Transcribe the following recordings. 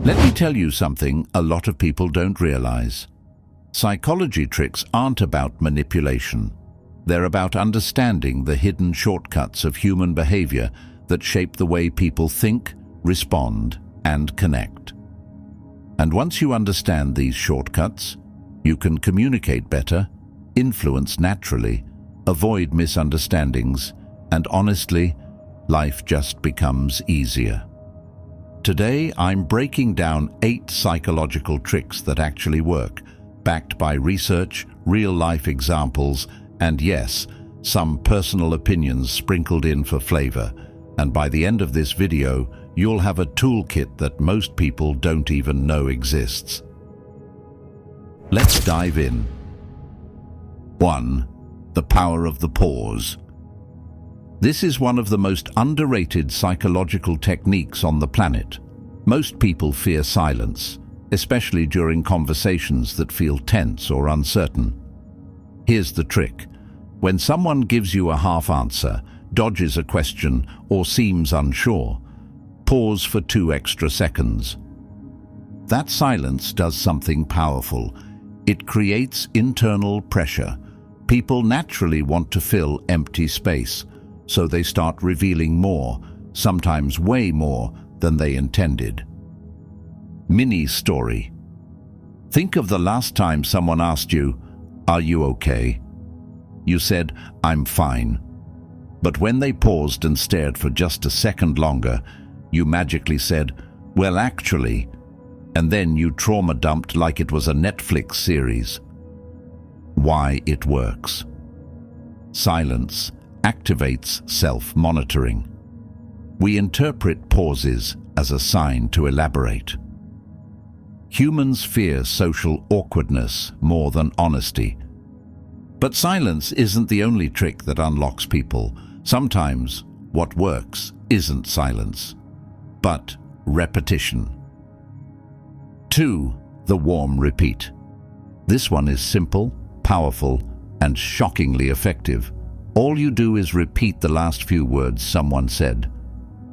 Let me tell you something a lot of people don't realize. Psychology tricks aren't about manipulation. They're about understanding the hidden shortcuts of human behavior that shape the way people think, respond, and connect. And once you understand these shortcuts, you can communicate better, influence naturally, avoid misunderstandings, and honestly, life just becomes easier. Today, I'm breaking down 8 psychological tricks that actually work, backed by research, real-life examples, and yes, some personal opinions sprinkled in for flavor. And by the end of this video, you'll have a toolkit that most people don't even know exists. Let's dive in. 1. The power of the pause. This is one of the most underrated psychological techniques on the planet. Most people fear silence, especially during conversations that feel tense or uncertain. Here's the trick. When someone gives you a half answer, dodges a question, or seems unsure, pause for 2 extra seconds. That silence does something powerful. It creates internal pressure. People naturally want to fill empty space, so they start revealing more, sometimes way more than they intended. Mini story. Think of the last time someone asked you, "Are you okay?" You said, "I'm fine." But when they paused and stared for just a second longer, you magically said, "Well, actually," and then you trauma dumped like it was a Netflix series. Why it works. Silence activates self-monitoring. We interpret pauses as a sign to elaborate. Humans fear social awkwardness more than honesty. But silence isn't the only trick that unlocks people. Sometimes what works isn't silence, but repetition. 2. The warm repeat. This one is simple, powerful, and shockingly effective. All you do is repeat the last few words someone said,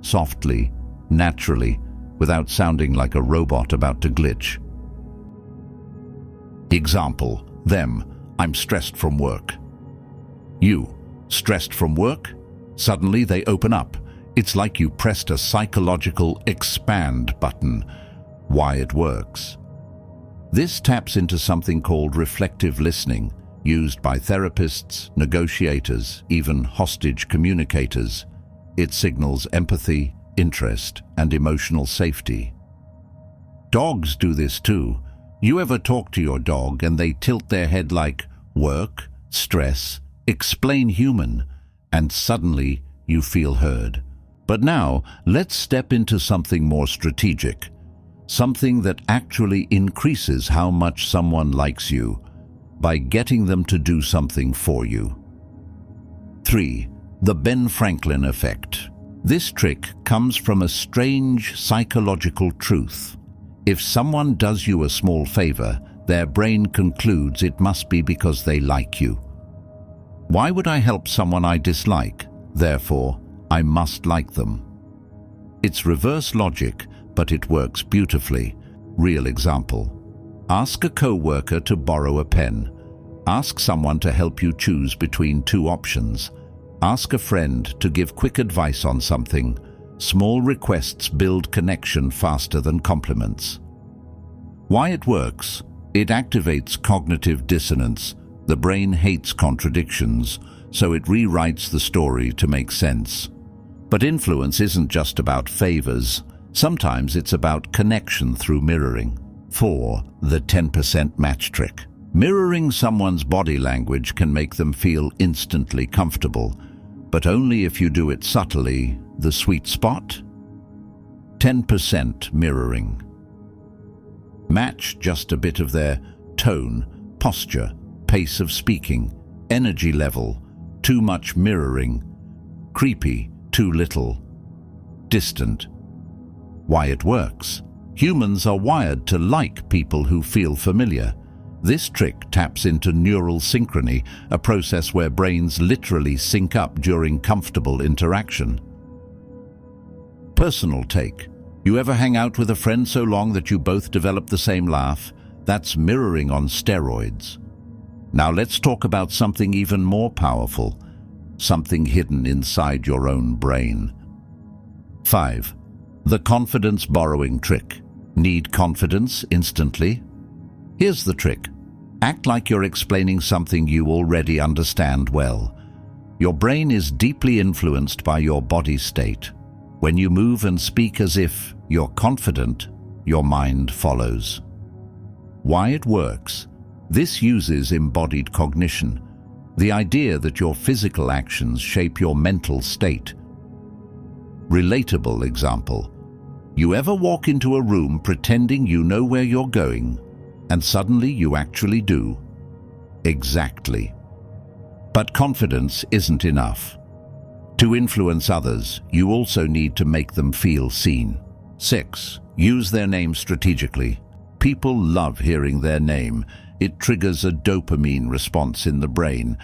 softly, naturally, without sounding like a robot about to glitch. Example, them, "I'm stressed from work." You, "Stressed from work?" Suddenly they open up. It's like you pressed a psychological expand button. Why it works. This taps into something called reflective listening, used by therapists, negotiators, even hostage communicators. It signals empathy, interest, and emotional safety. Dogs do this too. You ever talk to your dog and they tilt their head like, "Work, stress, explain human," and suddenly you feel heard. But now, let's step into something more strategic. Something that actually increases how much someone likes you, by getting them to do something for you. 3. The Ben Franklin effect. This trick comes from a strange psychological truth. If someone does you a small favor, their brain concludes it must be because they like you. Why would I help someone I dislike? Therefore, I must like them. It's reverse logic, but it works beautifully. Real example. Ask a co-worker to borrow a pen. Ask someone to help you choose between 2 options. Ask a friend to give quick advice on something. Small requests build connection faster than compliments. Why it works? It activates cognitive dissonance. The brain hates contradictions, so it rewrites the story to make sense. But influence isn't just about favors. Sometimes it's about connection through mirroring. 4. The 10% match trick. Mirroring someone's body language can make them feel instantly comfortable, but only if you do it subtly. The sweet spot? 10% mirroring. Match just a bit of their tone, posture, pace of speaking, energy level. Too much mirroring. Creepy, too little. Distant. Why it works? Humans are wired to like people who feel familiar. This trick taps into neural synchrony, a process where brains literally sync up during comfortable interaction. Personal take. You ever hang out with a friend so long that you both develop the same laugh? That's mirroring on steroids. Now let's talk about something even more powerful, something hidden inside your own brain. 5. The confidence borrowing trick. Need confidence instantly? Here's the trick. Act like you're explaining something you already understand well. Your brain is deeply influenced by your body state. When you move and speak as if you're confident, your mind follows. Why it works? This uses embodied cognition, the idea that your physical actions shape your mental state. Relatable example. You ever walk into a room pretending you know where you're going, and suddenly you actually do? Exactly. But confidence isn't enough. To influence others, you also need to make them feel seen. 6. Use their name strategically. People love hearing their name. It triggers a dopamine response in the brain.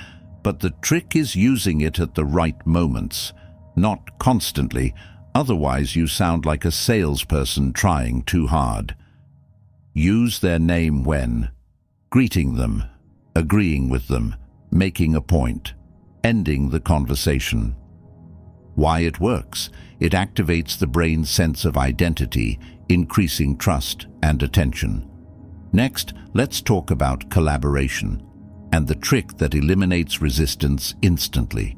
But the trick is using it at the right moments, not constantly. Otherwise, you sound like a salesperson trying too hard. Use their name when greeting them, agreeing with them, making a point, ending the conversation. Why it works? It activates the brain's sense of identity, increasing trust and attention. Next, let's talk about collaboration and the trick that eliminates resistance instantly.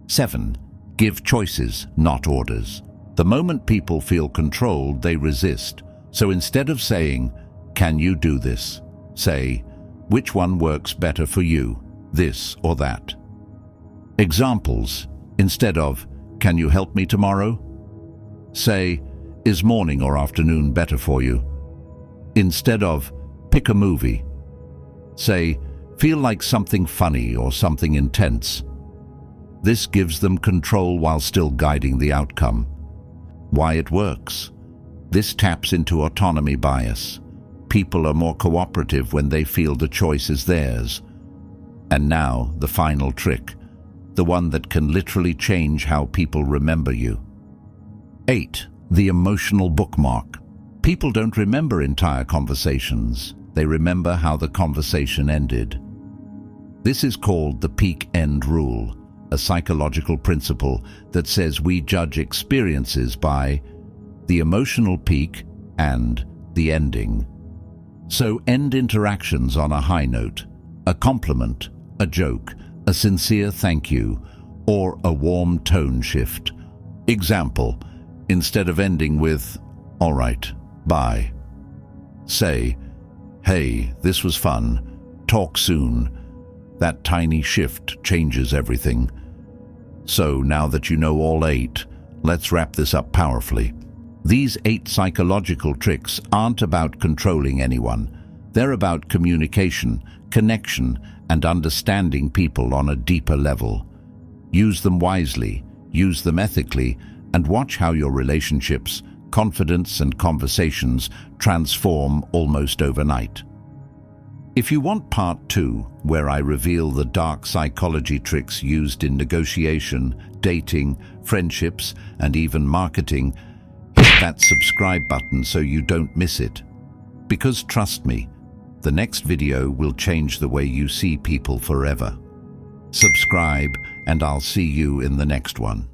7. Give choices, not orders. The moment people feel controlled, they resist. So instead of saying, "Can you do this?" say, "Which one works better for you, this or that?" Examples. Instead of, "Can you help me tomorrow?" say, "Is morning or afternoon better for you?" Instead of, "Pick a movie," say, "Feel like something funny or something intense." This gives them control while still guiding the outcome. Why it works? This taps into autonomy bias. People are more cooperative when they feel the choice is theirs. And now, the final trick, the one that can literally change how people remember you. 8. The emotional bookmark. People don't remember entire conversations. They remember how the conversation ended. This is called the peak-end rule, a psychological principle that says we judge experiences by the emotional peak and the ending. So end interactions on a high note, a compliment, a joke, a sincere thank you, or a warm tone shift. Example, instead of ending with, "All right, bye," say, "Hey, this was fun. Talk soon." That tiny shift changes everything. So now that you know all 8, let's wrap this up powerfully. These 8 psychological tricks aren't about controlling anyone. They're about communication, connection, and understanding people on a deeper level. Use them wisely, use them ethically, and watch how your relationships, confidence, and conversations transform almost overnight. If you want part 2, where I reveal the dark psychology tricks used in negotiation, dating, friendships, and even marketing, hit that subscribe button so you don't miss it. Because trust me, the next video will change the way you see people forever. Subscribe, and I'll see you in the next one.